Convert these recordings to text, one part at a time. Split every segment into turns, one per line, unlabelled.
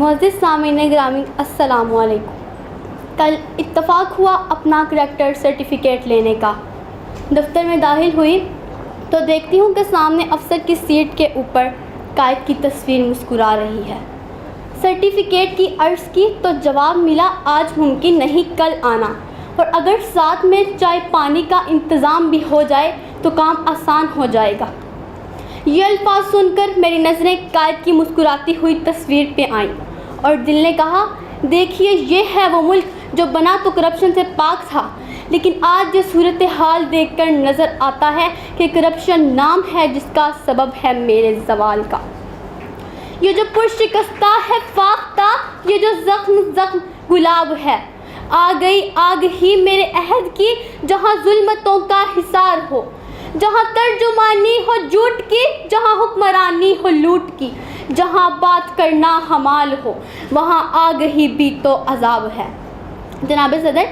मुअज़्ज़िज़ सामीन ग्रामी अस्सलाम वालेकुम। कल इत्तफ़ाक़ हुआ अपना करैक्टर सर्टिफ़िकेट लेने का। दफ्तर में दाखिल हुई तो देखती हूँ कि सामने अफसर की सीट के ऊपर कायद की तस्वीर मुस्कुरा रही है। सर्टिफ़िकेट की अर्ज़ की तो जवाब मिला, आज मुमकिन नहीं, कल आना, और अगर साथ में चाय पानी का इंतज़ाम भी हो जाए तो काम आसान हो जाएगा। ये अल्फाज सुनकर मेरी नज़रें कायद की मुस्कुराती हुई तस्वीर पे आईं और दिल ने कहा, देखिए ये है वो मुल्क जो बना तो करप्शन से पाक था, लेकिन आज ये सूरत हाल देखकर नज़र आता है कि करप्शन नाम है जिसका सबब है मेरे ज़वाल का। ये जो पुरशिकस्ता है फाख्ता, ये जो ज़ख्म गुलाब है, आ गई आग ही मेरे अहद की, जहाँ जुल्मतों का हिसार हो, जहाँ तर्जुमानी हो झूठ की, जहाँ हुक्मरानी हो लूट की, जहाँ बात करना हमाल हो, वहाँ आग ही भी तो अजाब है। जनाब सदर,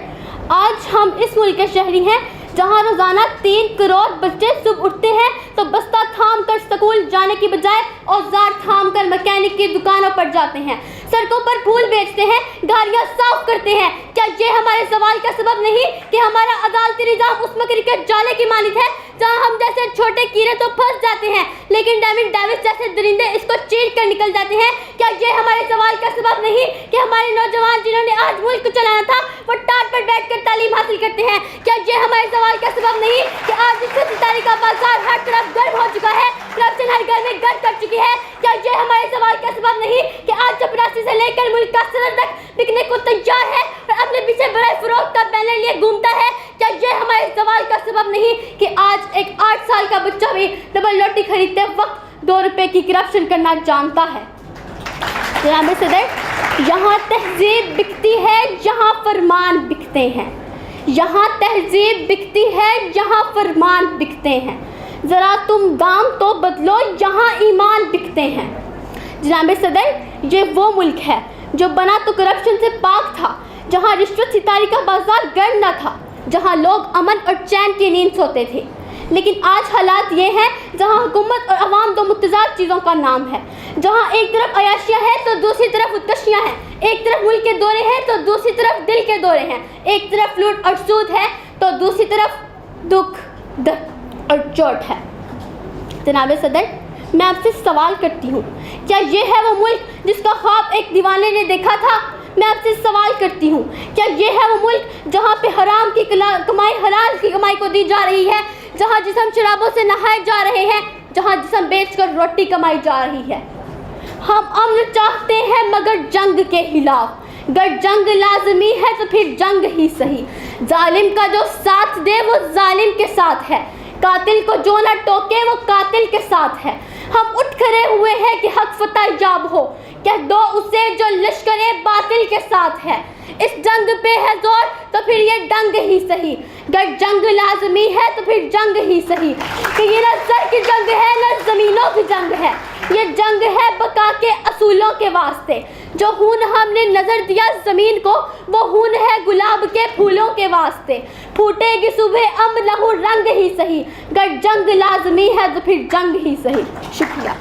आज हम इस मुल्क के शहरी हैं जहाँ रोज़ाना 3 करोड़ बच्चे सुबह उठते हैं तो बस्ता थाम कर स्कूल जाने की बजाय औजार थाम कर मैकेनिक की दुकानों पर जाते हैं, सड़कों पर फूल बेचते हैं, गाड़ियाँ साफ करते हैं। क्या ये हमारे सवाल का सबब नहीं कि हमारा अदालती निज़ाम उस मकड़ी के जाले की मानित है जहाँ हम जैसे छोटे कीड़े तो फंस जाते हैं, लेकिन डेविस जैसे दरिंदे इसको चीर कर निकल जाते हैं? क्या ये हमारे सवाल का सबब नहीं कि हमारे नौजवान जिन्होंने आज मुल्क को चलाना था वो टाट पर बैठ कर तालीम हासिल करते हैं? क्या ये हमारे सवाल का सबब नहीं कि आज इस सितारे का बाजार हर तरफ गर्म हो चुका है, करप्शन हर घर में गर्म कर चुकी है? क्या ये हमारे सवाल का सबब नहीं कि आज चपरासी से लेकर मुल्क का सदर तक बिकने को तैयार है और अपने पीछे बड़े फरोख्त का बैनर लिए घूमता है? क्या ये हमारे सवाल का सबब नहीं कि आज एक 8 साल का बच्चा भी डबल रोटी खरीदते वक्त 2 रुपए की करप्शन करना जानता है? जनाब सदर, यहाँ तहजीब बिकती है, यहाँ फरमान बिकते हैं। यहाँ तहजीब बिकती है, यहाँ फरमान बिकते हैं। ज़रा तुम दाम तो बदलो, यहाँ ईमान बिकते हैं। जनाब सदर, ये वो मुल्क है जो बना तो करप्शन से पाक था, जहाँ रिश्वत सितारी का बाजार गर्म न था, जहाँ लोग अमन और चैन की नींद सोते थे। लेकिन आज हालात ये हैं जहाँ हुकूमत और अवाम दो मुतज़ाद चीज़ों का नाम है, जहाँ एक तरफ अयाशियाँ हैं तो दूसरी तरफ उत्कर्षियाँ हैं, एक तरफ मुल्क के दौरे हैं तो दूसरी तरफ दिल के दौरे हैं, एक तरफ लूट और सूद है तो दूसरी तरफ दुख, दर्द और चोट है। जनाब सदर, मैं आपसे सवाल करती हूँ, क्या ये है वो मुल्क जिसका ख्वाब एक दीवाने ने देखा था? मैं आपसे सवाल करती हूँ, क्या ये है वो मुल्क जहाँ पे हराम की कमाई हलाल की कमाई को दी जा रही है, जहाँ जिस्म शराबों से नहाए जा रहे हैं, जहाँ जिस्म बेचकर रोटी कमाई जा रही है? हम अमन चाहते हैं मगर जंग के खिलाफ, अगर जंग लाजमी है तो फिर जंग ही सही। जालिम का जो साथ दे वो जालिम के साथ है, कातिल को जो न टोके वो कातिल के साथ है। हम उठ खड़े हुए हैं कि हक फतह याब हो, कह दो उसे जो लश्करे बातिल के साथ है। इस जंग पे है जोर तो फिर ये डंग ही सही, अगर जंग लाजमी है तो फिर जंग ही सही। कि ये न सर की जंग है न ज़मीनों की जंग है, ये जंग है बका के असूलों के वास्ते। जो खून हमने नज़र दिया ज़मीन को वो खून है गुलाब के फूलों के वास्ते। फूटेगी सुबह अम लहू रंग ही सही, अगर जंग लाजमी है तो फिर जंग ही सही। शुक्रिया।